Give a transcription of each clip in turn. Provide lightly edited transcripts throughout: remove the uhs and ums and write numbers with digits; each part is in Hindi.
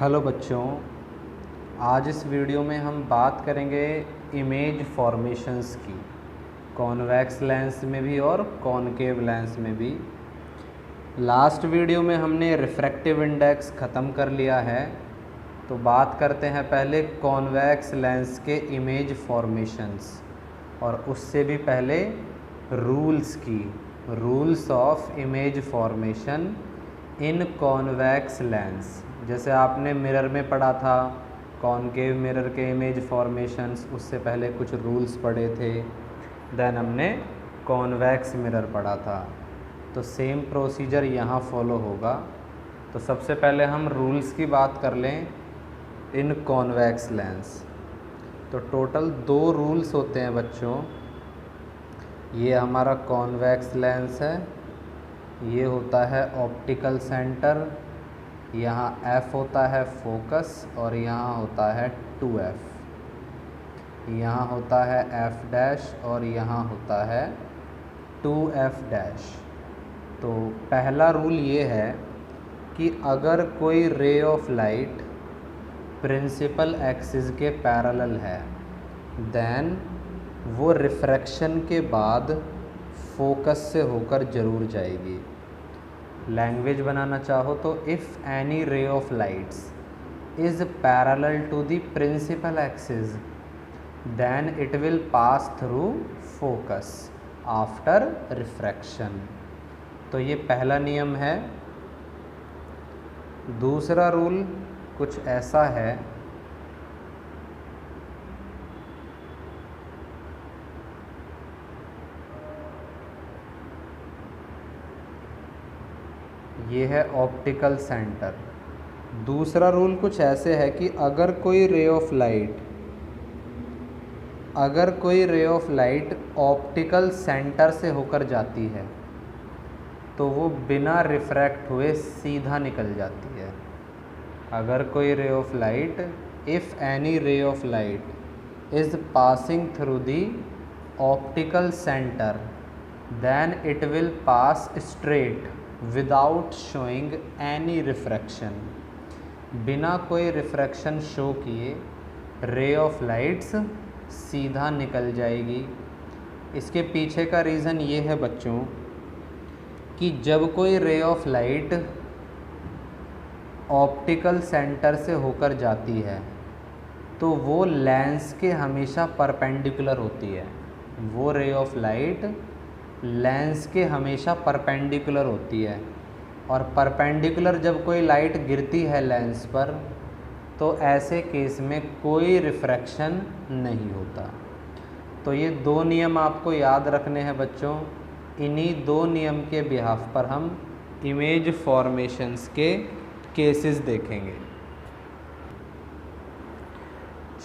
हेलो बच्चों, आज इस वीडियो में हम बात करेंगे इमेज फॉर्मेशंस की, कॉन्वेक्स लेंस में भी और कॉनकेव लेंस में भी। लास्ट वीडियो में हमने रिफ्रैक्टिव इंडेक्स ख़त्म कर लिया है, तो बात करते हैं पहले कॉन्वेक्स लेंस के इमेज फॉर्मेशंस और उससे भी पहले रूल्स की, rules of image formation in convex lens. जैसे आपने मिरर में पढ़ा था कॉनकेव मिरर के इमेज फॉर्मेशंस, उससे पहले कुछ रूल्स पढ़े थे। देन हमने कॉन्वेक्स मिरर पढ़ा था, तो सेम प्रोसीजर यहाँ फॉलो होगा। तो सबसे पहले हम रूल्स की बात कर लें इन कॉन्वेक्स लेंस। तो टोटल 2 रूल्स होते हैं बच्चों। ये हमारा कॉन्वेक्स लेंस है, ये होता है ऑप्टिकल सेंटर, यहाँ F होता है फोकस और यहाँ होता है 2F। यहाँ होता है F डैश और यहाँ होता है 2F डैश। तो पहला रूल ये है कि अगर कोई ray of light principal axis के पैरेलल है, देन वो रिफ्रैक्शन के बाद फोकस से होकर ज़रूर जाएगी। लैंग्वेज बनाना चाहो तो if any ray of lights is parallel to the principal axis then it will pass through focus after refraction. तो ये पहला नियम है। दूसरा रूल कुछ ऐसा है, ये है ऑप्टिकल सेंटर। दूसरा रूल कुछ ऐसे है कि अगर कोई ray of light optical centre से होकर जाती है तो वो बिना रिफ्रैक्ट हुए सीधा निकल जाती है। अगर कोई ray of light, if any ray of light is passing through the optical centre then it will pass straight without showing any refraction. बिना कोई रिफ्रैक्शन शो किए रे ऑफ लाइट्स सीधा निकल जाएगी। इसके पीछे का रीज़न ये है बच्चों कि जब कोई ray of light optical centre से होकर जाती है तो वो लेंस के हमेशा परपेंडिकुलर होती है। वो रे ऑफ लाइट लेंस के हमेशा परपेंडिकुलर होती है, और परपेंडिकुलर जब कोई लाइट गिरती है लेंस पर तो ऐसे केस में कोई रिफ्रैक्शन नहीं होता। तो ये 2 नियम आपको याद रखने हैं बच्चों। इन्हीं 2 नियम के बिहाफ पर हम इमेज फॉर्मेशंस के केसेस देखेंगे।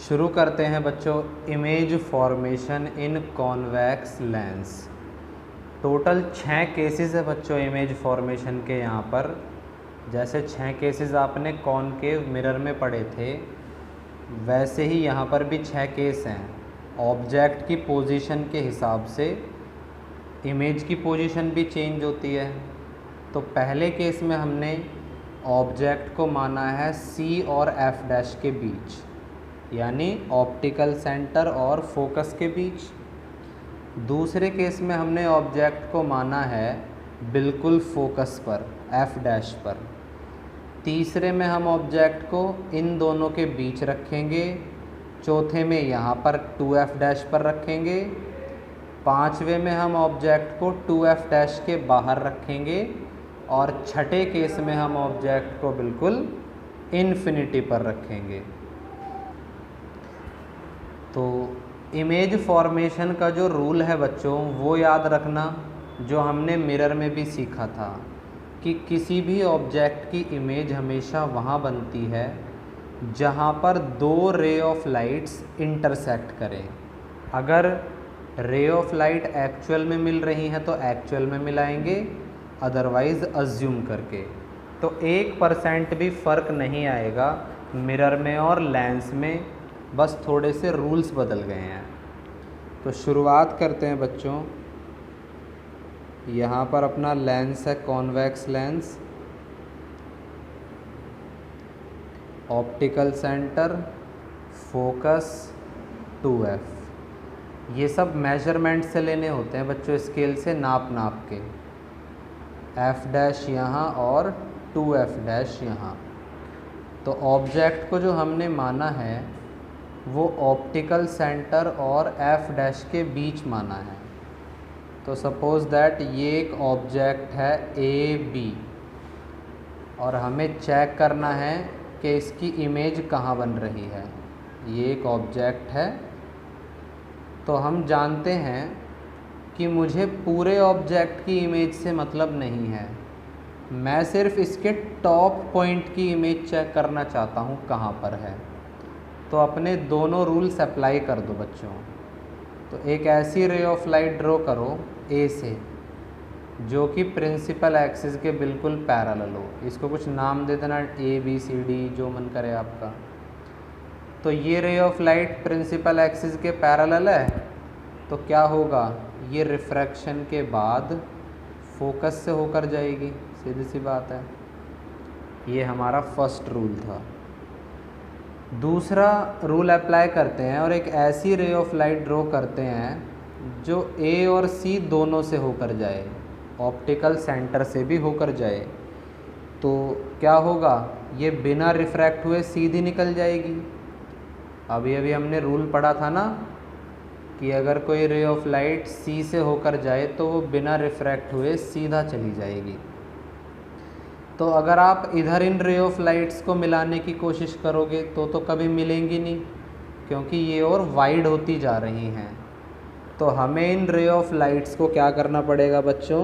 शुरू करते हैं बच्चों इमेज फॉर्मेशन इन कॉन्वेक्स लेंस। टोटल 6 केसेस है बच्चों इमेज फॉर्मेशन के यहाँ पर। जैसे 6 केसेस आपने कॉनकेव मिरर में पढ़े थे, वैसे ही यहाँ पर भी 6 केस हैं। ऑब्जेक्ट की पोजीशन के हिसाब से इमेज की पोजीशन भी चेंज होती है। तो पहले केस में हमने ऑब्जेक्ट को माना है C और F डैश के बीच, यानी ऑप्टिकल सेंटर और फोकस के बीच। दूसरे केस में हमने ऑब्जेक्ट को माना है बिल्कुल फोकस पर, F डैश पर। तीसरे में हम ऑब्जेक्ट को इन दोनों के बीच रखेंगे। चौथे में यहाँ पर 2F डैश पर रखेंगे। पांचवें में हम ऑब्जेक्ट को 2F डैश के बाहर रखेंगे, और छठे केस में हम ऑब्जेक्ट को बिल्कुल इन्फिनिटी पर रखेंगे। तो इमेज फॉर्मेशन का जो रूल है बच्चों वो याद रखना, जो हमने मिरर में भी सीखा था कि किसी भी ऑब्जेक्ट की इमेज हमेशा वहाँ बनती है जहाँ पर 2 रे ऑफ लाइट्स इंटरसेक्ट करें। अगर रे ऑफ लाइट एक्चुअल में मिल रही हैं तो एक्चुअल में मिलाएंगे, अदरवाइज़ अज्यूम करके। तो 1% भी फ़र्क नहीं आएगा मिरर में और लेंस में, बस थोड़े से रूल्स बदल गए हैं। तो शुरुआत करते हैं बच्चों। यहाँ पर अपना लेंस है convex lens, optical centre, focus, 2f। ये सब मेजरमेंट से लेने होते हैं बच्चों, स्केल से नाप के। f डैश यहाँ और 2f डैश यहाँ। तो ऑब्जेक्ट को जो हमने माना है वो ऑप्टिकल सेंटर और f डैश के बीच माना है। तो सपोज़ दैट ये एक ऑब्जेक्ट है AB और हमें चेक करना है कि इसकी इमेज कहाँ बन रही है। ये एक ऑब्जेक्ट है, तो हम जानते हैं कि मुझे पूरे ऑब्जेक्ट की इमेज से मतलब नहीं है, मैं सिर्फ इसके टॉप पॉइंट की इमेज चेक करना चाहता हूँ कहाँ पर है। तो अपने दोनों रूल्स अप्लाई कर दो बच्चों। तो एक ऐसी रे ऑफ लाइट ड्रॉ करो ए से जो कि प्रिंसिपल एक्सिस के बिल्कुल पैरेलल हो। इसको कुछ नाम दे देना, ABCD, जो मन करे आपका। तो ये ray of light principal axis के पैरेलल है, तो क्या होगा, ये रिफ्रैक्शन के बाद फोकस से होकर जाएगी, सीधी सी बात है। ये हमारा फर्स्ट रूल था। दूसरा रूल अप्लाई करते हैं और एक ऐसी रे ऑफ लाइट ड्रॉ करते हैं जो A और C दोनों से होकर जाए, ऑप्टिकल सेंटर से भी होकर जाए। तो क्या होगा, ये बिना रिफ्रैक्ट हुए सीधी निकल जाएगी। अभी हमने रूल पढ़ा था ना कि अगर कोई रे ऑफ लाइट C से होकर जाए तो वो बिना रिफ्रैक्ट हुए सीधा चली जाएगी। तो अगर आप इधर इन रे ऑफ लाइट्स को मिलाने की कोशिश करोगे तो कभी मिलेंगी नहीं, क्योंकि ये और वाइड होती जा रही हैं। तो हमें इन रे ऑफ लाइट्स को क्या करना पड़ेगा बच्चों,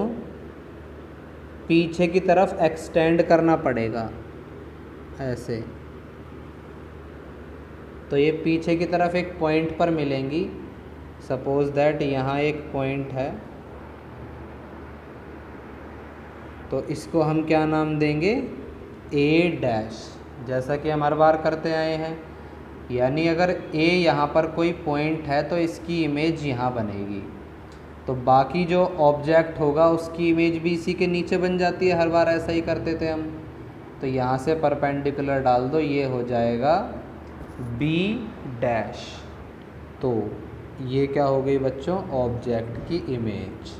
पीछे की तरफ एक्सटेंड करना पड़ेगा, ऐसे। तो ये पीछे की तरफ एक पॉइंट पर मिलेंगी। सपोज दैट यहाँ एक पॉइंट है, तो इसको हम क्या नाम देंगे, A डैश, जैसा कि हम हर बार करते आए हैं। यानी अगर A यहाँ पर कोई पॉइंट है तो इसकी इमेज यहाँ बनेगी, तो बाकी जो ऑब्जेक्ट होगा उसकी इमेज भी इसी के नीचे बन जाती है, हर बार ऐसा ही करते थे हम। तो यहाँ से परपेंडिकुलर डाल दो, ये हो जाएगा B डैश। तो ये क्या हो गई बच्चों, ऑब्जेक्ट की इमेज।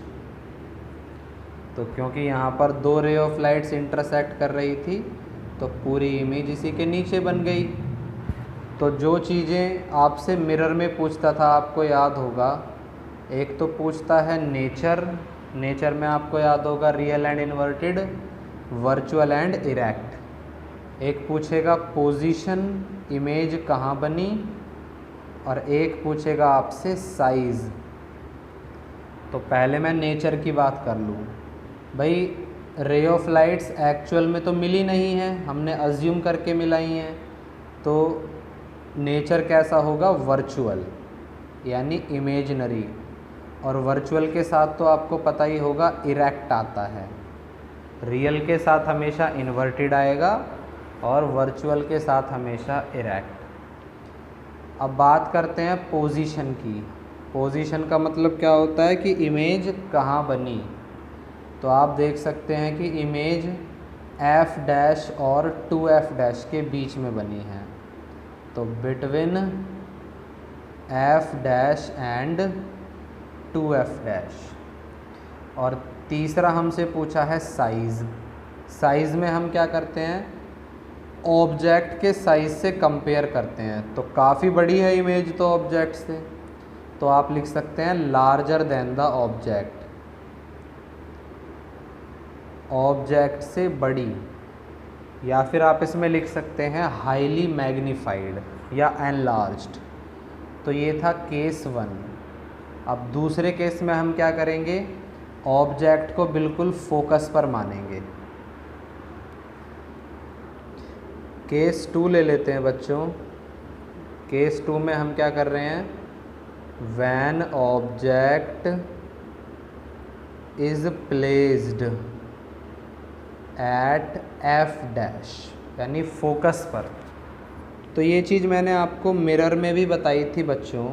तो क्योंकि यहाँ पर दो रे ऑफ लाइट्स इंटरसेक्ट कर रही थी तो पूरी इमेज इसी के नीचे बन गई। तो जो चीज़ें आपसे मिरर में पूछता था आपको याद होगा, एक तो पूछता है नेचर में आपको याद होगा real and inverted, virtual and erect. एक पूछेगा पोजीशन, इमेज कहाँ बनी, और एक पूछेगा आपसे साइज़। तो पहले मैं नेचर की बात कर लूँ। भाई रे ऑफ लाइट्स एक्चुअल में तो मिली नहीं है, हमने अज्यूम करके मिलाई हैं। तो नेचर कैसा होगा, वर्चुअल यानी इमेजिनरी। और वर्चुअल के साथ तो आपको पता ही होगा इरेक्ट आता है, रियल के साथ हमेशा इन्वर्टेड आएगा और वर्चुअल के साथ हमेशा इरेक्ट। अब बात करते हैं पोजीशन की। पोजीशन का मतलब क्या होता है कि इमेज कहाँ बनी। तो आप देख सकते हैं कि इमेज F डैश और 2F डैश के बीच में बनी है। तो between F dash and 2F dash. और तीसरा हमसे पूछा है साइज़। साइज़ में हम क्या करते हैं, ऑब्जेक्ट के साइज़ से कंपेयर करते हैं। तो काफ़ी बड़ी है इमेज तो ऑब्जेक्ट से, तो आप लिख सकते हैं larger than the object, object से बड़ी। या फिर आप इसमें लिख सकते हैं हाईली मैग्नीफाइड या एनलार्ज्ड। तो ये था केस 1। अब दूसरे केस में हम क्या करेंगे, ऑब्जेक्ट को बिल्कुल फोकस पर मानेंगे। केस 2 ले लेते हैं बच्चों। केस 2 में हम क्या कर रहे हैं, when object is placed at F dash यानी फोकस पर। तो ये चीज़ मैंने आपको मिरर में भी बताई थी बच्चों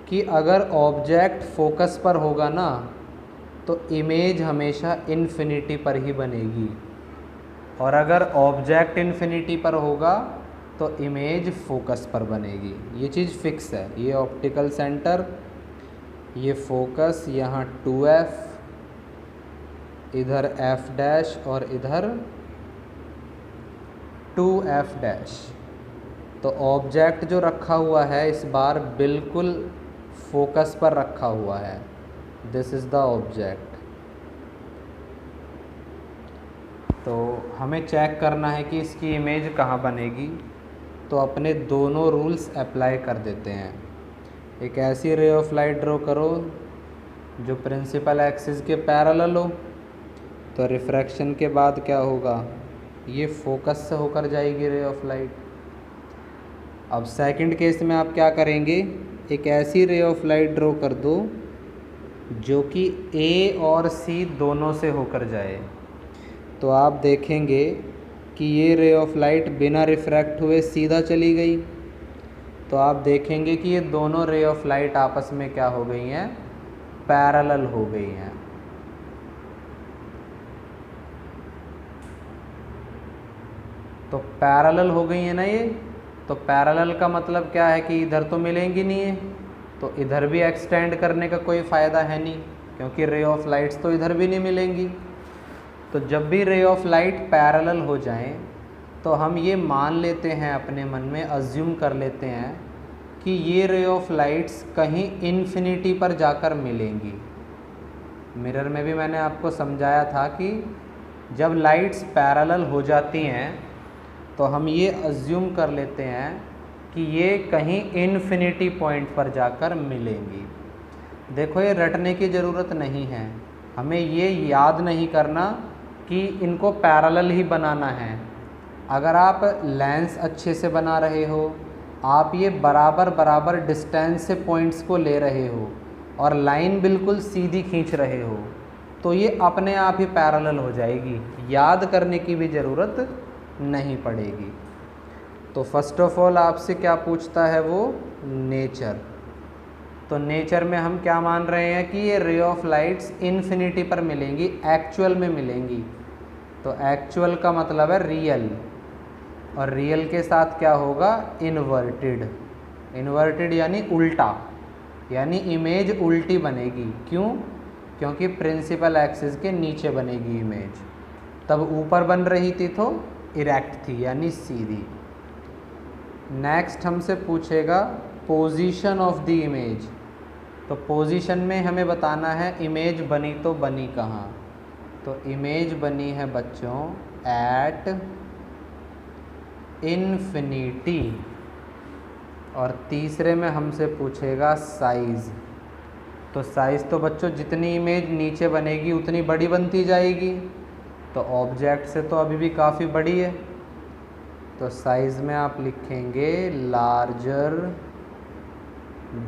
कि अगर ऑब्जेक्ट फोकस पर होगा ना तो इमेज हमेशा इन्फिनिटी पर ही बनेगी, और अगर ऑब्जेक्ट इन्फिनिटी पर होगा तो इमेज फोकस पर बनेगी। ये चीज़ फिक्स है। ये ऑप्टिकल सेंटर, ये फोकस, यहाँ 2f, इधर f डैश और इधर 2f डैश। तो ऑब्जेक्ट जो रखा हुआ है इस बार बिल्कुल फोकस पर रखा हुआ है। This is the object. तो हमें चेक करना है कि इसकी इमेज कहाँ बनेगी। तो अपने दोनों रूल्स अप्लाई कर देते हैं। एक ऐसी रे ऑफ लाइट ड्रॉ करो जो प्रिंसिपल एक्सिस के पैरेलल हो। तो रिफ्रैक्शन के बाद क्या होगा, ये फोकस से होकर जाएगी रे ऑफ लाइट। अब सेकंड केस में आप क्या करेंगे, एक ऐसी रे ऑफ लाइट ड्रॉ कर दो जो कि ए और सी दोनों से होकर जाए। तो आप देखेंगे कि ये रे ऑफ लाइट बिना रिफ्रैक्ट हुए सीधा चली गई। तो आप देखेंगे कि ये दोनों रे ऑफ लाइट आपस में क्या हो गई हैं, पैरेलल हो गई हैं। तो पैरेलल हो गई है ना ये। तो पैरेलल का मतलब क्या है कि इधर तो मिलेंगी नहीं है, तो इधर भी एक्सटेंड करने का कोई फ़ायदा है नहीं, क्योंकि रे ऑफ लाइट्स तो इधर भी नहीं मिलेंगी। तो जब भी रे ऑफ लाइट पैरेलल हो जाएं तो हम ये मान लेते हैं, अपने मन में अज्यूम कर लेते हैं कि ये रे ऑफ लाइट्स कहीं इन्फिनिटी पर जाकर मिलेंगी। मिरर में भी मैंने आपको समझाया था कि जब लाइट्स पैरेलल हो जाती हैं तो हम ये अज्यूम कर लेते हैं कि ये कहीं इन्फिनिटी पॉइंट पर जाकर मिलेंगी। देखो, ये रटने की ज़रूरत नहीं है, हमें ये याद नहीं करना कि इनको पैरेलल ही बनाना है। अगर आप लेंस अच्छे से बना रहे हो, आप ये बराबर बराबर डिस्टेंस से पॉइंट्स को ले रहे हो और लाइन बिल्कुल सीधी खींच रहे हो, तो ये अपने आप ही पैरेलल हो जाएगी, याद करने की भी ज़रूरत नहीं पड़ेगी। तो फर्स्ट ऑफ ऑल आपसे क्या पूछता है वो, नेचर। तो नेचर में हम क्या मान रहे हैं कि ये रे ऑफ लाइट्स इन्फिनिटी पर मिलेंगी, एक्चुअल में मिलेंगी। तो एक्चुअल का मतलब है रियल, और रियल के साथ क्या होगा, इन्वर्टेड। इन्वर्टेड यानी उल्टा, यानी इमेज उल्टी बनेगी। क्यों? क्योंकि प्रिंसिपल एक्सिस के नीचे बनेगी इमेज, तब ऊपर बन रही थी तो इरेक्ट थी यानी सीधी। नेक्स्ट हमसे पूछेगा पोजीशन ऑफ द इमेज। तो पोजीशन में हमें बताना है इमेज बनी तो बनी कहाँ। तो इमेज बनी है बच्चों एट इन्फिनिटी। और तीसरे में हमसे पूछेगा साइज़। तो साइज़ तो बच्चों जितनी इमेज नीचे बनेगी उतनी बड़ी बनती जाएगी, तो ऑब्जेक्ट से तो अभी भी काफ़ी बड़ी है। तो साइज़ में आप लिखेंगे लार्जर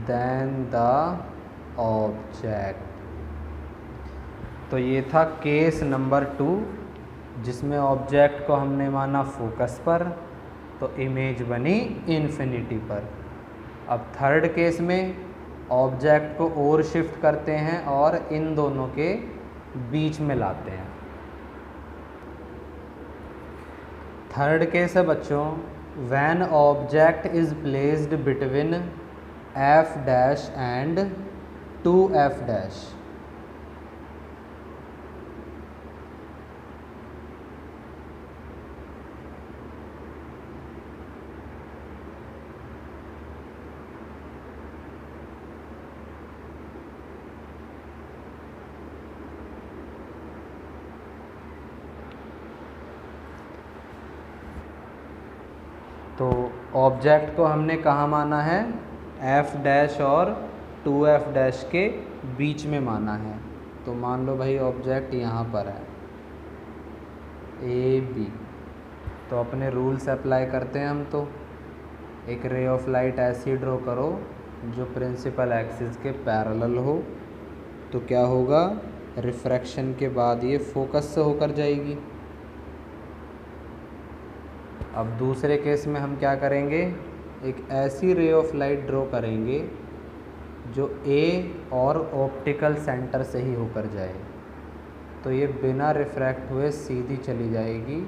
देन द ऑब्जेक्ट। तो ये था केस नंबर 2, जिसमें ऑब्जेक्ट को हमने माना फोकस पर, तो इमेज बनी इन्फिनिटी पर। अब थर्ड केस में ऑब्जेक्ट को और शिफ्ट करते हैं और इन दोनों के बीच में लाते हैं। थर्ड केस है बच्चों, when object is placed between f dash and 2f dash. तो ऑब्जेक्ट को हमने कहाँ माना है, f डैश और 2f डैश के बीच में माना है। तो मान लो भाई ऑब्जेक्ट यहाँ पर है ए बी, तो अपने रूल्स अप्लाई करते हैं हम। तो एक रे ऑफ लाइट ऐसी ड्रॉ करो जो प्रिंसिपल एक्सिस के पैरेलल हो, तो क्या होगा, रिफ्रैक्शन के बाद ये फोकस से होकर जाएगी। अब दूसरे केस में हम क्या करेंगे, एक ऐसी रे ऑफ लाइट ड्रॉ करेंगे जो ए और ऑप्टिकल सेंटर से ही होकर जाए। तो ये बिना रिफ्रैक्ट हुए सीधी चली जाएगी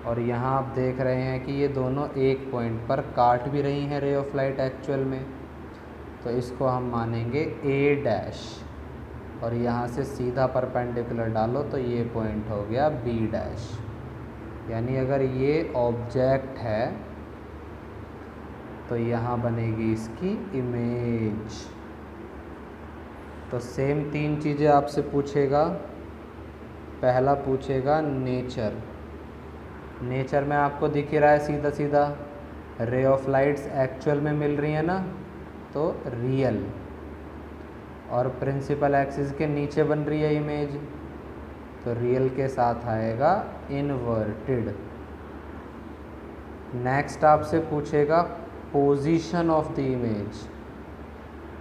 और यहाँ आप देख रहे हैं कि ये दोनों एक पॉइंट पर काट भी रही हैं रे ऑफ लाइट एक्चुअल में, तो इसको हम मानेंगे ए डैश, और यहाँ से सीधा परपेंडिकुलर डालो तो ये पॉइंट हो गया बी डैश। यानी अगर ये ऑब्जेक्ट है तो यहाँ बनेगी इसकी इमेज। तो सेम 3 चीज़ें आपसे पूछेगा। पहला पूछेगा नेचर। नेचर में आपको दिख ही रहा है सीधा सीधा, रे ऑफ लाइट्स एक्चुअल में मिल रही है ना, तो रियल, और प्रिंसिपल एक्सिस के नीचे बन रही है इमेज, तो रियल के साथ आएगा इन्वर्टेड। नेक्स्ट आपसे पूछेगा पोजीशन ऑफ द इमेज।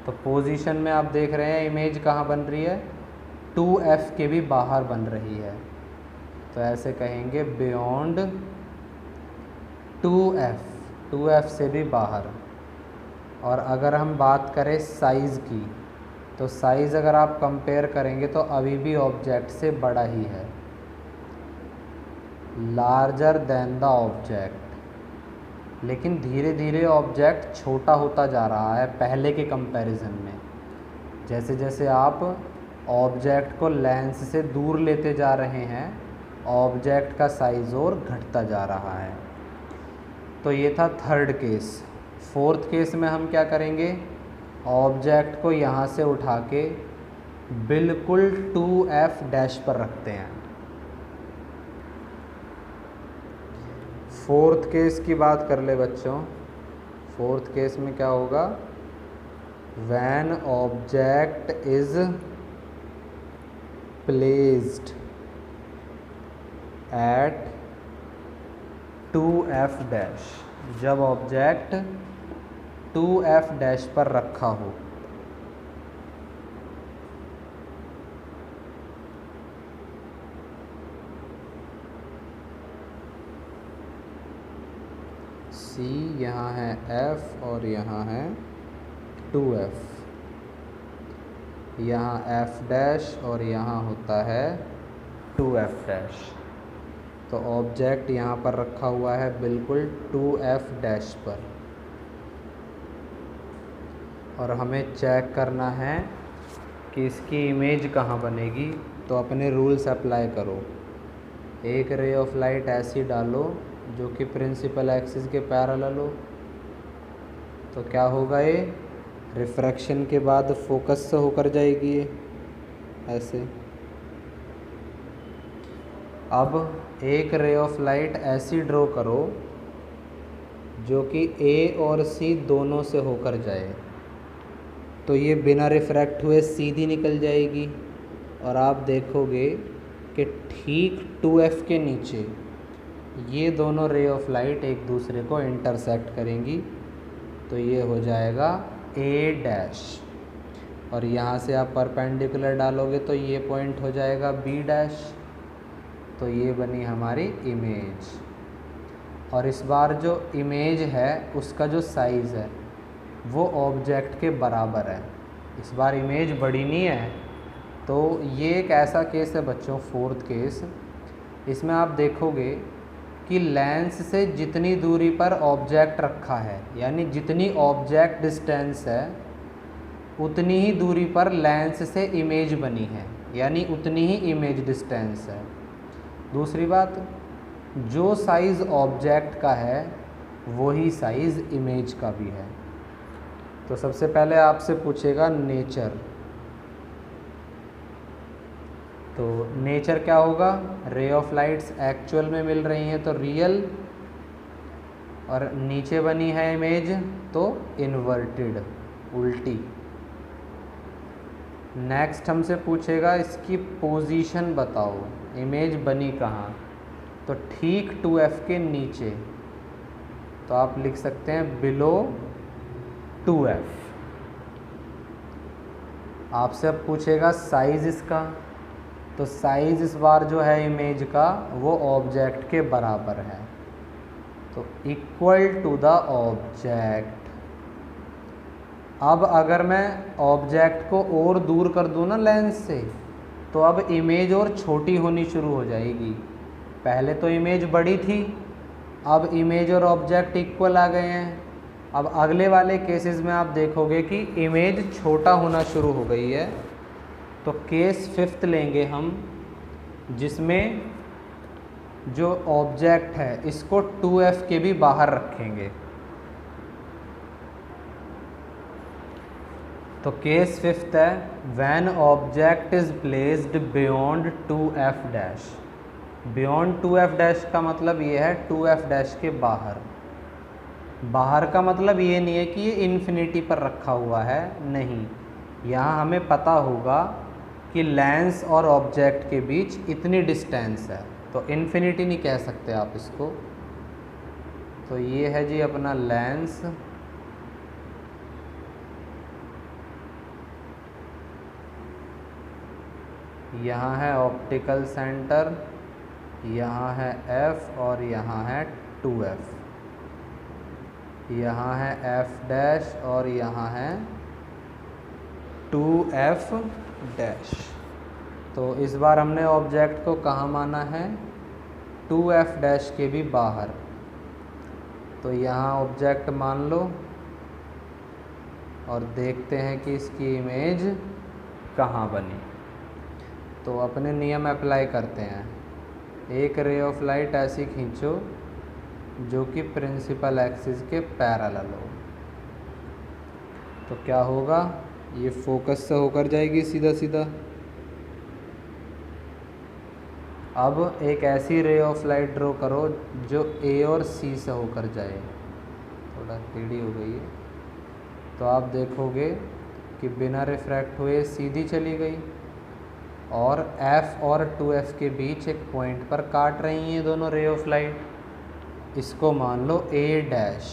तो पोजीशन में आप देख रहे हैं इमेज कहाँ बन रही है, 2f के भी बाहर बन रही है, तो ऐसे कहेंगे बियॉन्ड 2f, 2f से भी बाहर। और अगर हम बात करें साइज़ की, तो साइज़ अगर आप कंपेयर करेंगे तो अभी भी ऑब्जेक्ट से बड़ा ही है, लार्जर देन द ऑब्जेक्ट। लेकिन धीरे धीरे ऑब्जेक्ट छोटा होता जा रहा है पहले के कंपैरिजन में। जैसे जैसे आप ऑब्जेक्ट को लेंस से दूर लेते जा रहे हैं, ऑब्जेक्ट का साइज़ और घटता जा रहा है। तो ये था थर्ड केस। फोर्थ केस में हम क्या करेंगे, ऑब्जेक्ट को यहाँ से उठा के बिल्कुल 2f डैश पर रखते हैं। फोर्थ केस की बात कर ले बच्चों। फोर्थ केस में क्या होगा, when object is placed at 2f dash, जब ऑब्जेक्ट 2f डैश पर रखा हो। C यहाँ है f और यहाँ है 2f, यहाँ f डैश और यहाँ होता है 2f डैश। तो ऑब्जेक्ट यहाँ पर रखा हुआ है बिल्कुल 2f डैश पर, और हमें चेक करना है कि इसकी इमेज कहाँ बनेगी। तो अपने रूल्स अप्लाई करो। एक रे ऑफ लाइट ऐसी डालो जो कि प्रिंसिपल एक्सिस के पैरेलल हो, तो क्या होगा, ये रिफ्रैक्शन के बाद फोकस से होकर जाएगी ये ऐसे। अब एक रे ऑफ लाइट ऐसी ड्रॉ करो जो कि A और C दोनों से होकर जाए, तो ये बिना रिफ्रैक्ट हुए सीधी निकल जाएगी, और आप देखोगे कि ठीक 2f के नीचे ये दोनों रे ऑफ लाइट एक दूसरे को इंटरसेक्ट करेंगी, तो ये हो जाएगा A डैश, और यहाँ से आप परपेंडिकुलर डालोगे तो ये पॉइंट हो जाएगा B डैश। तो ये बनी हमारी इमेज। और इस बार जो इमेज है उसका जो साइज़ है वो ऑब्जेक्ट के बराबर है। इस बार इमेज बड़ी नहीं है। तो ये एक ऐसा केस है बच्चों, फोर्थ केस। इसमें आप देखोगे कि लेंस से जितनी दूरी पर ऑब्जेक्ट रखा है, यानी जितनी ऑब्जेक्ट डिस्टेंस है उतनी ही दूरी पर लेंस से इमेज बनी है, यानी उतनी ही इमेज डिस्टेंस है। दूसरी बात, जो साइज़ ऑब्जेक्ट का है वही साइज़ इमेज का भी है। तो सबसे पहले आपसे पूछेगा नेचर। तो नेचर क्या होगा, रे ऑफ लाइट्स एक्चुअल में मिल रही हैं तो रियल, और नीचे बनी है इमेज तो इन्वर्टेड, उल्टी। नेक्स्ट हमसे पूछेगा इसकी पोजीशन बताओ, इमेज बनी कहाँ, तो ठीक 2f के नीचे, तो आप लिख सकते हैं बिलो 2f। आपसे अब पूछेगा साइज़ इसका, तो साइज़ इस बार जो है इमेज का वो ऑब्जेक्ट के बराबर है, तो इक्वल टू द ऑब्जेक्ट। अब अगर मैं ऑब्जेक्ट को और दूर कर दूँ ना लेंस से, तो अब इमेज और छोटी होनी शुरू हो जाएगी। पहले तो इमेज बड़ी थी, अब इमेज और ऑब्जेक्ट इक्वल आ गए हैं। अब अगले वाले केसेस में आप देखोगे कि इमेज छोटा होना शुरू हो गई है। तो केस 5th लेंगे हम, जिसमें जो ऑब्जेक्ट है इसको 2f के भी बाहर रखेंगे। तो केस 5th है, when object is placed beyond 2f dash. Beyond 2f dash का मतलब ये है 2f डैश के बाहर। बाहर का मतलब ये नहीं है कि ये इन्फिनिटी पर रखा हुआ है, नहीं। यहाँ हमें पता होगा कि लेंस और ऑब्जेक्ट के बीच इतनी डिस्टेंस है, तो इन्फिनिटी नहीं कह सकते आप इसको। तो ये है जी अपना लेंस, यहाँ है ऑप्टिकल सेंटर, यहाँ है f और यहाँ है 2f, यहाँ है f डैश और यहाँ है 2f डैश। तो इस बार हमने ऑब्जेक्ट को कहाँ माना है, 2f डैश के भी बाहर। तो यहाँ ऑब्जेक्ट मान लो और देखते हैं कि इसकी इमेज कहाँ बनी। तो अपने नियम अप्लाई करते हैं। एक रे ऑफ लाइट ऐसी खींचो जो कि प्रिंसिपल एक्सिस के पैरेलल हो। तो क्या होगा, ये फोकस से होकर जाएगी सीधा सीधा। अब एक ऐसी रे ऑफ लाइट ड्रॉ करो जो ए और सी से होकर जाए। थोड़ा टेढ़ी हो गई है। तो आप देखोगे कि बिना रिफ्रैक्ट हुए सीधी चली गई और f और 2f के बीच एक पॉइंट पर काट रही हैं दोनों रे ऑफ लाइट। इसको मान लो a डैश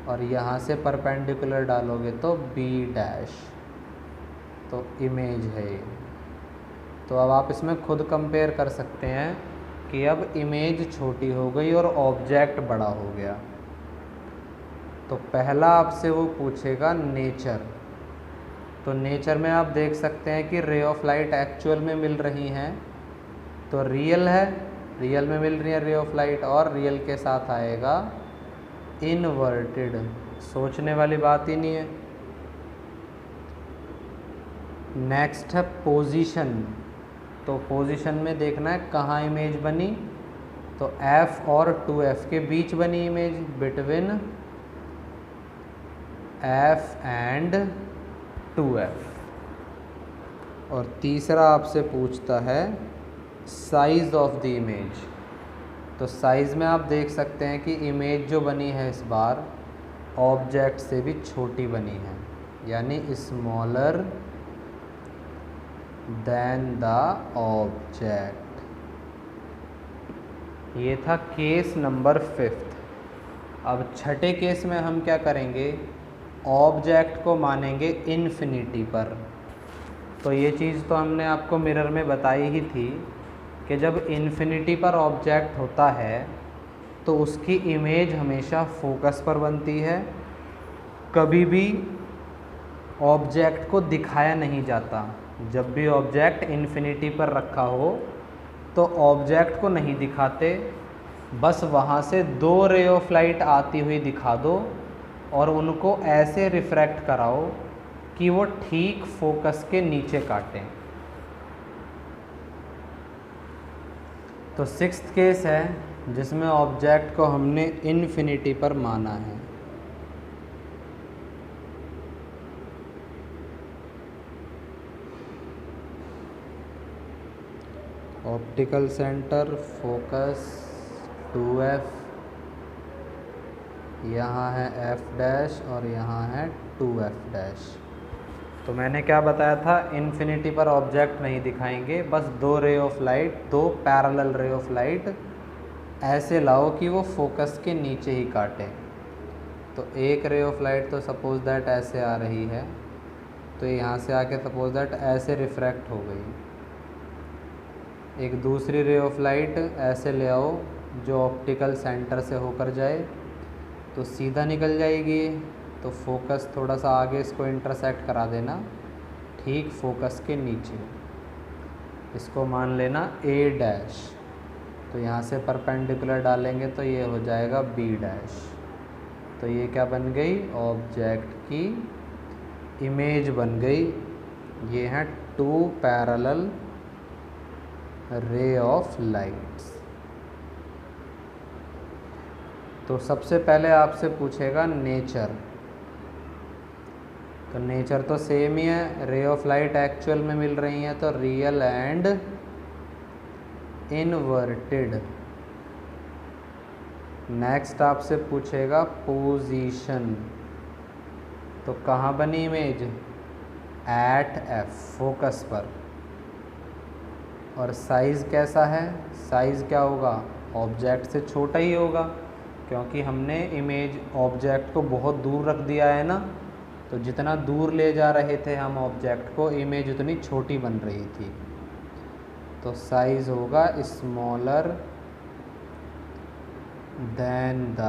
और यहाँ से परपेंडिकुलर डालोगे तो b डैश। तो इमेज है ये। तो अब आप इसमें खुद कंपेयर कर सकते हैं कि अब इमेज छोटी हो गई और ऑब्जेक्ट बड़ा हो गया। तो पहला आपसे वो पूछेगा नेचर। तो नेचर में आप देख सकते हैं कि रे ऑफ लाइट एक्चुअल में मिल रही हैं, तो रियल है, रियल में मिल रही है रे ऑफ लाइट, और रियल के साथ आएगा इनवर्टेड। सोचने वाली बात ही नहीं है। नेक्स्ट है पोजीशन। तो पोजीशन में देखना है कहाँ इमेज बनी, तो f और 2f के बीच बनी image, between f and 2f। और तीसरा आपसे पूछता है साइज़ ऑफ द इमेज। तो साइज़ में आप देख सकते हैं कि इमेज जो बनी है इस बार ऑब्जेक्ट से भी छोटी बनी है, यानी स्मॉलर देन द ऑब्जेक्ट। ये था केस नंबर 5th। अब छठे केस में हम क्या करेंगे, ऑब्जेक्ट को मानेंगे इन्फिनिटी पर। तो ये चीज़ तो हमने आपको मिरर में बताई ही थी कि जब इन्फिनिटी पर ऑब्जेक्ट होता है तो उसकी इमेज हमेशा फोकस पर बनती है, कभी भी ऑब्जेक्ट को दिखाया नहीं जाता। जब भी ऑब्जेक्ट इन्फिनिटी पर रखा हो तो ऑब्जेक्ट को नहीं दिखाते, बस वहाँ से 2 रे ऑफ लाइट आती हुई दिखा दो और उनको ऐसे रिफ्रैक्ट कराओ कि वो ठीक फोकस के नीचे काटें। तो 6th केस है जिसमें ऑब्जेक्ट को हमने इन्फिनिटी पर माना है। ऑप्टिकल सेंटर, फोकस 2f, यहाँ है f डैश और यहाँ है 2f डैश। तो मैंने क्या बताया था, इन्फिनिटी पर ऑब्जेक्ट नहीं दिखाएंगे, बस 2 रे ऑफ लाइट, 2 पैरेलल रे ऑफ लाइट ऐसे लाओ कि वो फोकस के नीचे ही काटें। तो एक रे ऑफ लाइट तो सपोज दैट ऐसे आ रही है, तो यहाँ से आके सपोज दैट ऐसे रिफ्रैक्ट हो गई। एक दूसरी रे ऑफ लाइट ऐसे ले आओ जो ऑप्टिकल सेंटर से होकर जाए, तो सीधा निकल जाएगी। तो फोकस थोड़ा सा आगे इसको इंटरसेक्ट करा देना, ठीक फोकस के नीचे। इसको मान लेना A डैश। तो यहाँ से परपेंडिकुलर डालेंगे तो ये हो जाएगा बी डैश। तो ये क्या बन गई, ऑब्जेक्ट की इमेज बन गई। ये हैं 2 पैरेलल रे ऑफ लाइट्स। तो सबसे पहले आपसे पूछेगा नेचर, तो नेचर तो सेम ही है, रे ऑफ लाइट एक्चुअल में मिल रही हैं तो रियल एंड इनवर्टेड। नेक्स्ट आपसे पूछेगा पोजीशन, तो कहाँ बनी इमेज, एट एफ, फोकस पर। और साइज़ कैसा है, साइज़ क्या होगा, ऑब्जेक्ट से छोटा ही होगा, क्योंकि हमने इमेज ऑब्जेक्ट को बहुत दूर रख दिया है ना, तो जितना दूर ले जा रहे थे हम ऑब्जेक्ट को, इमेज उतनी छोटी बन रही थी। तो साइज़ होगा स्मॉलर देन द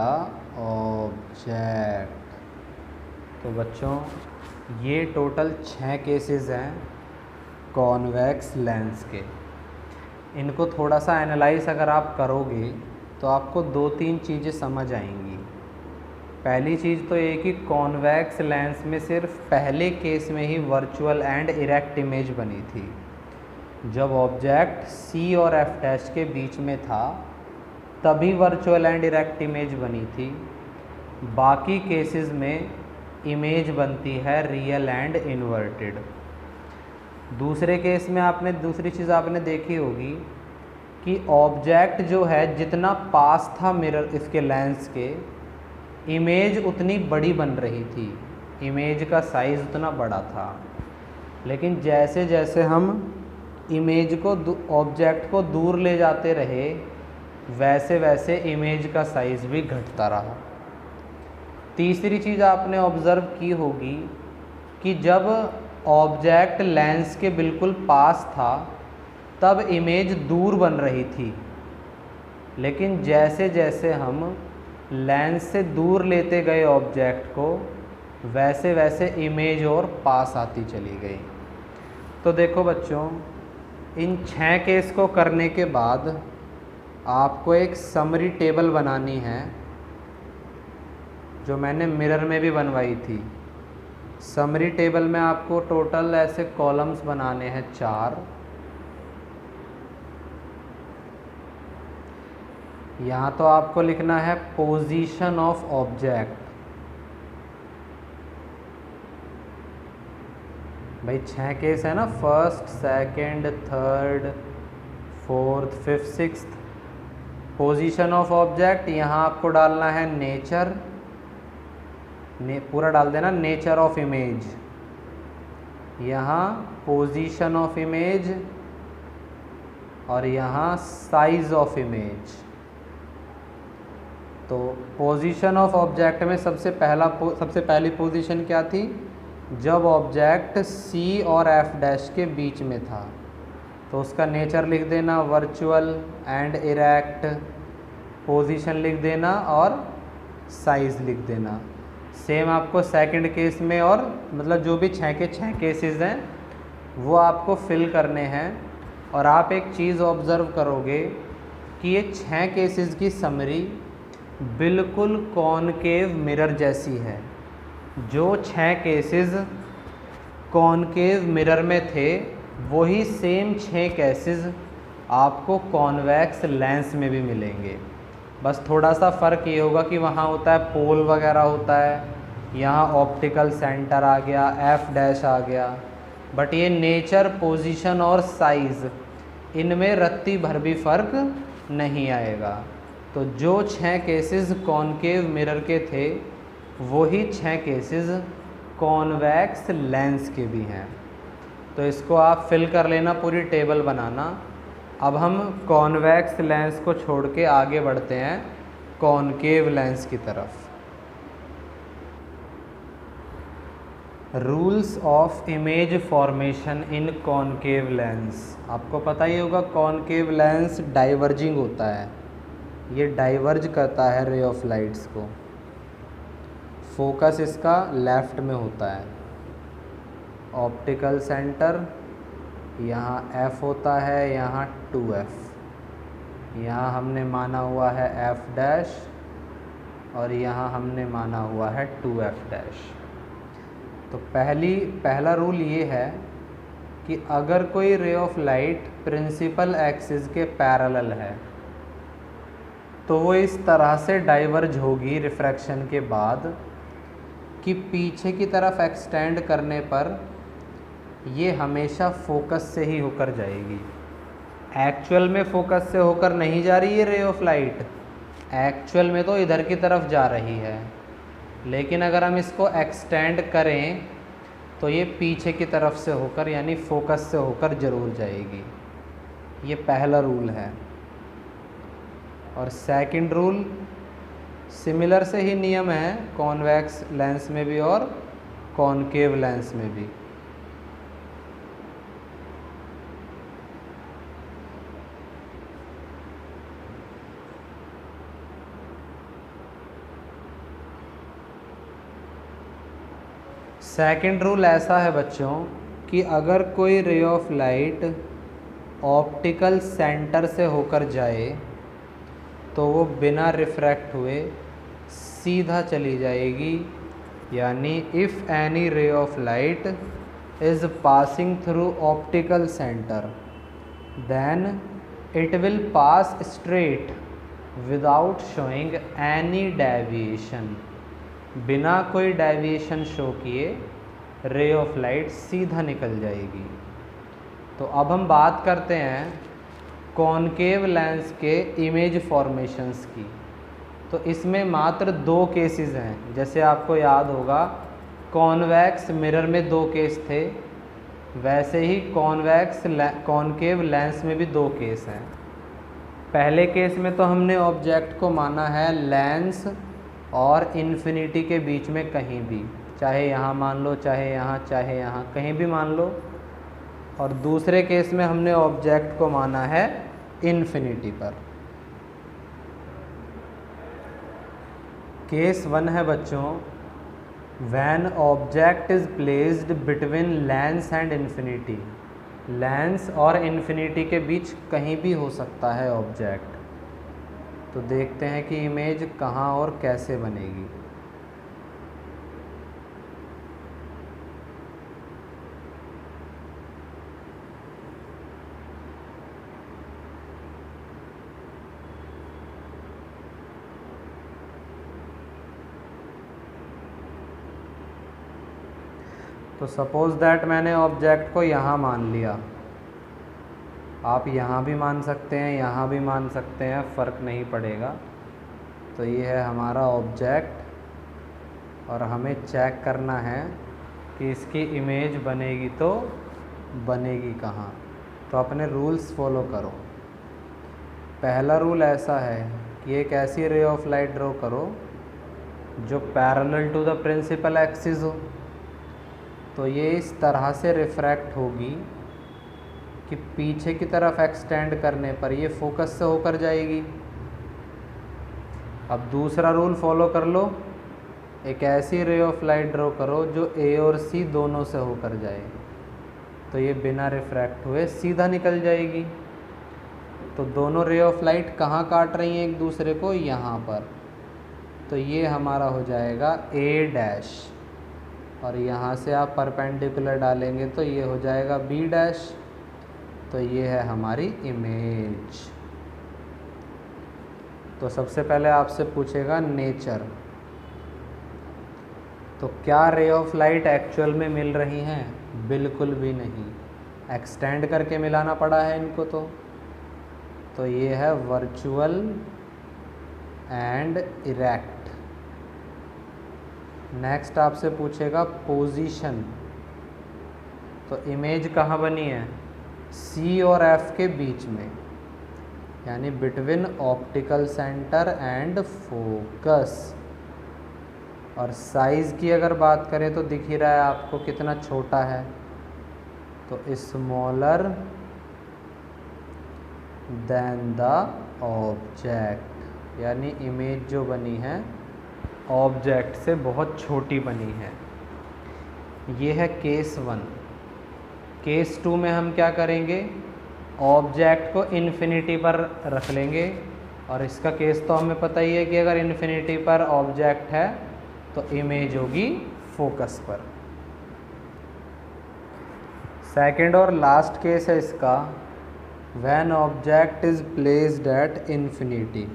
ऑब्जेक्ट। तो बच्चों ये टोटल 6 केसेस हैं कॉन्वेक्स लेंस के। इनको थोड़ा सा एनालाइज अगर आप करोगे तो आपको 2-3 चीज़ें समझ आएंगी। पहली चीज़ तो ये कि कॉन्वेक्स लेंस में सिर्फ पहले केस में ही वर्चुअल एंड इरेक्ट इमेज बनी थी, जब ऑब्जेक्ट सी और एफ डैश के बीच में था तभी वर्चुअल एंड इरेक्ट इमेज बनी थी। बाकी केसेस में इमेज बनती है रियल एंड इन्वर्टेड। दूसरे केस में आपने दूसरी चीज़ आपने देखी होगी कि ऑब्जेक्ट जो है जितना पास था मिरर इसके लेंस के, इमेज उतनी बड़ी बन रही थी, इमेज का साइज़ उतना बड़ा था। लेकिन जैसे जैसे हम इमेज को ऑब्जेक्ट को दूर ले जाते रहे, वैसे वैसे इमेज का साइज़ भी घटता रहा। तीसरी चीज़ आपने ऑब्ज़र्व की होगी कि जब ऑब्जेक्ट लेंस के बिल्कुल पास था तब इमेज दूर बन रही थी, लेकिन जैसे जैसे हम लेंस से दूर लेते गए ऑब्जेक्ट को, वैसे वैसे इमेज और पास आती चली गई। तो देखो बच्चों, इन 6 केस को करने के बाद आपको एक समरी टेबल बनानी है, जो मैंने मिरर में भी बनवाई थी। समरी टेबल में आपको टोटल ऐसे कॉलम्स बनाने हैं 4। यहाँ तो आपको लिखना है पोजीशन ऑफ ऑब्जेक्ट। भाई 6 केस है ना, first, second, third, fourth, fifth, sixth. Position of object यहाँ आपको डालना है नेचर, पूरा डाल देना, नेचर ऑफ इमेज। यहाँ पोजीशन ऑफ इमेज और यहाँ साइज ऑफ इमेज। तो पोजीशन ऑफ ऑब्जेक्ट में सबसे पहली पोजीशन क्या थी, जब ऑब्जेक्ट सी और एफ डैश के बीच में था, तो उसका नेचर लिख देना वर्चुअल एंड इरेक्ट, पोजीशन लिख देना और साइज़ लिख देना। सेम आपको सेकंड केस में, और मतलब जो भी 6 के 6 केसेस हैं वो आपको फिल करने हैं। और आप एक चीज़ ऑब्ज़र्व करोगे कि ये 6 केसेस की समरी बिल्कुल कॉनकेव मिरर जैसी है। जो 6 केसेस कॉनकेव मिरर में थे, वही सेम 6 केसेस आपको कॉन्वेक्स लेंस में भी मिलेंगे। बस थोड़ा सा फ़र्क ये होगा कि वहाँ होता है पोल वगैरह होता है, यहाँ ऑप्टिकल सेंटर आ गया, एफ डैश आ गया। बट ये नेचर, पोजीशन और साइज़, इनमें रत्ती भर भी फ़र्क नहीं आएगा। तो जो 6 केसेस कॉनकेव मिरर के थे, वही 6 केसेस कॉन्वेक्स लेंस के भी हैं। तो इसको आप फिल कर लेना, पूरी टेबल बनाना। अब हम कॉन्वेक्स लेंस को छोड़ के आगे बढ़ते हैं कॉनकेव लेंस की तरफ। Rules of image formation in concave lens. आपको पता ही होगा कॉनकेव लेंस डाइवर्जिंग होता है, ये डाइवर्ज करता है रे ऑफ लाइट्स को। फोकस इसका लेफ़्ट में होता है, ऑप्टिकल सेंटर यहाँ F होता है, यहाँ 2F, यहाँ हमने माना हुआ है एफ डैश और यहाँ हमने माना हुआ है 2f डैश। तो पहला रूल ये है कि अगर कोई ray of light principal axis के पैरेलल है तो वो इस तरह से डाइवर्ज होगी रिफ्रैक्शन के बाद कि पीछे की तरफ एक्सटेंड करने पर ये हमेशा फोकस से ही होकर जाएगी। एक्चुअल में फोकस से होकर नहीं जा रही है रे ऑफ लाइट, एक्चुअल में तो इधर की तरफ जा रही है, लेकिन अगर हम इसको एक्सटेंड करें तो ये पीछे की तरफ से होकर यानी फोकस से होकर ज़रूर जाएगी। ये पहला रूल है। और सेकंड रूल सिमिलर से ही नियम है कॉन्वेक्स लेंस में भी और कॉनकेव लेंस में भी। सेकंड रूल ऐसा है बच्चों कि अगर कोई ray of light optical centre से होकर जाए तो वो बिना रिफ्रैक्ट हुए सीधा चली जाएगी। यानी if any ray of light is passing through optical centre then it will pass straight without showing any deviation. बिना कोई डेविएशन शो किए रे ऑफ लाइट सीधा निकल जाएगी। तो अब हम बात करते हैं कॉनकेव लेंस के इमेज फॉर्मेशंस की। तो इसमें मात्र 2 केसेस हैं। जैसे आपको याद होगा कॉन्वेक्स मिरर में 2 केस थे, वैसे ही कॉनकेव लेंस में भी 2 केस हैं। पहले केस में तो हमने ऑब्जेक्ट को माना है लेंस और इन्फिनिटी के बीच में कहीं भी, चाहे यहाँ मान लो, चाहे यहाँ, कहीं भी मान लो। और दूसरे केस में हमने ऑब्जेक्ट को माना है इन्फिनिटी पर। केस 1 है बच्चों, when object is placed between lens and infinity. Lens और इन्फिनिटी के बीच कहीं भी हो सकता है ऑब्जेक्ट। तो देखते हैं कि इमेज कहाँ और कैसे बनेगी। तो सपोज़ दैट मैंने ऑब्जेक्ट को यहाँ मान लिया, आप यहाँ भी मान सकते हैं, यहाँ भी मान सकते हैं, फ़र्क नहीं पड़ेगा। तो ये है हमारा ऑब्जेक्ट और हमें चेक करना है कि इसकी इमेज बनेगी तो बनेगी कहाँ। तो अपने रूल्स फॉलो करो। पहला रूल ऐसा है कि एक ऐसी रे ऑफ लाइट ड्रॉ करो जो parallel to the principal axis हो। तो ये इस तरह से रिफ्रैक्ट होगी कि पीछे की तरफ एक्सटेंड करने पर ये फोकस से होकर जाएगी। अब दूसरा रूल फॉलो कर लो, एक ऐसी रे ऑफ लाइट ड्रॉ करो जो ए और सी दोनों से होकर जाए। तो ये बिना रिफ्रैक्ट हुए सीधा निकल जाएगी। तो दोनों रे ऑफ लाइट कहाँ काट रही हैं एक दूसरे को? यहाँ पर। तो ये हमारा हो जाएगा ए डैश और यहाँ से आप परपेंडिकुलर डालेंगे तो ये हो जाएगा बी डैश। तो ये है हमारी इमेज। तो सबसे पहले आपसे पूछेगा नेचर। तो क्या रे ऑफ लाइट एक्चुअल में मिल रही हैं? बिल्कुल भी नहीं, एक्सटेंड करके मिलाना पड़ा है इनको। तो ये है वर्चुअल एंड इरेक्ट। नेक्स्ट आपसे पूछेगा पोजीशन। तो इमेज कहाँ बनी है? सी और एफ के बीच में, यानी between optical centre and focus. और साइज़ की अगर बात करें तो दिख ही रहा है आपको कितना छोटा है। तो स्मॉलर देन द ऑब्जेक्ट, यानी इमेज जो बनी है ऑब्जेक्ट से बहुत छोटी बनी है। ये है केस 1। केस 2 में हम क्या करेंगे? ऑब्जेक्ट को इन्फिनिटी पर रख लेंगे, और इसका केस तो हमें पता ही है कि अगर इन्फिनिटी पर ऑब्जेक्ट है तो इमेज होगी फोकस पर। सेकंड और लास्ट केस है इसका, when object is placed at infinity.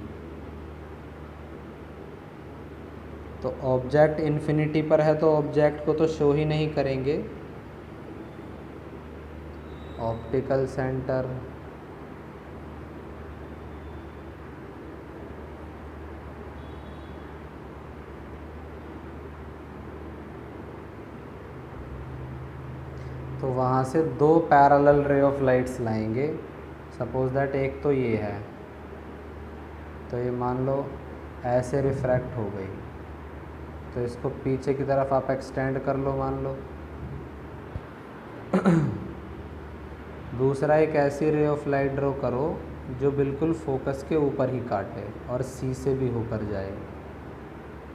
तो ऑब्जेक्ट इन्फिनिटी पर है तो ऑब्जेक्ट को तो शो ही नहीं करेंगे। ऑप्टिकल सेंटर, तो वहाँ से दो पैरेलल रे ऑफ लाइट्स लाएंगे। सपोज दैट एक तो ये है, तो ये मान लो ऐसे रिफ्रैक्ट हो गई, तो इसको पीछे की तरफ आप एक्सटेंड कर लो मान लो। दूसरा एक ऐसी रे ऑफ लाइट ड्रॉ करो जो बिल्कुल फोकस के ऊपर ही काटे और सी से भी होकर जाए,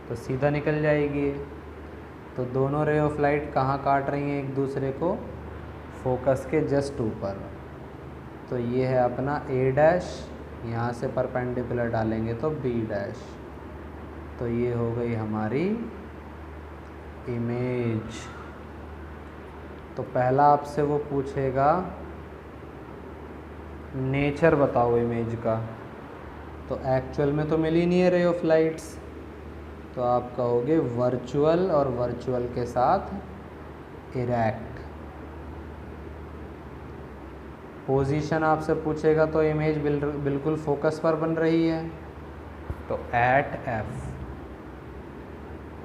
तो सीधा निकल जाएगी। तो दोनों रे ऑफ लाइट कहाँ काट रही हैं एक दूसरे को? फोकस के जस्ट ऊपर। तो ये है अपना ए डैश, यहाँ से परपेंडिकुलर डालेंगे तो बी डैश। तो ये हो गई हमारी इमेज। तो पहला आपसे वो पूछेगा नेचर बताओ इमेज का, तो एक्चुअल में तो मिल ही नहीं है रे ऑफ लाइट्स, तो आप कहोगे वर्चुअल, और वर्चुअल के साथ इरेक्ट। पोजीशन आपसे पूछेगा तो इमेज बिल्कुल फोकस पर बन रही है, तो एट एफ।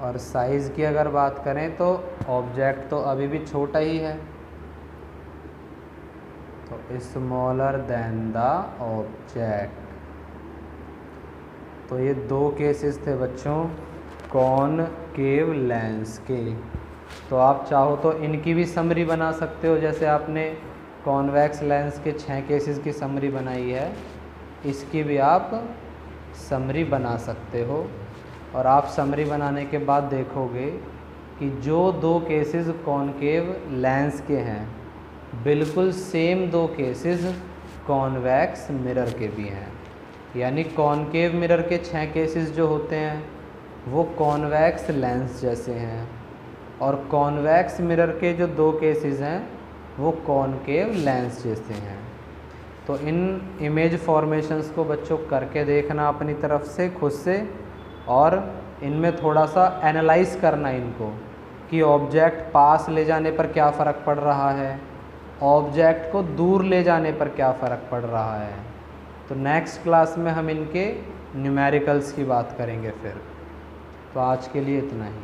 और साइज़ की अगर बात करें तो ऑब्जेक्ट तो अभी भी छोटा ही है, तो स्मॉलर देन द ऑब्जेक्ट। तो ये दो केसेस थे बच्चों कॉनकेव लेंस के। तो आप चाहो तो इनकी भी समरी बना सकते हो, जैसे आपने कॉन्वेक्स लेंस के 6 केसेस की समरी बनाई है, इसकी भी आप समरी बना सकते हो। और आप समरी बनाने के बाद देखोगे कि जो दो केसेस कॉनकेव लेंस के हैं, बिल्कुल सेम दो केसेस कॉन्वेक्स मिरर के भी हैं। यानी कॉनकेव मिरर के 6 केसेस जो होते हैं वो कॉन्वेक्स लेंस जैसे हैं, और कॉन्वेक्स मिरर के जो दो केसेस हैं वो कॉनकेव लेंस जैसे हैं। तो इन इमेज फॉर्मेशंस को बच्चों करके देखना अपनी तरफ से खुद से, और इनमें थोड़ा सा एनालाइज करना इनको कि ऑब्जेक्ट पास ले जाने पर क्या फ़र्क पड़ रहा है, ऑब्जेक्ट को दूर ले जाने पर क्या फ़र्क पड़ रहा है। तो नेक्स्ट क्लास में हम इनके न्यूमेरिकल्स की बात करेंगे फिर। तो आज के लिए इतना ही।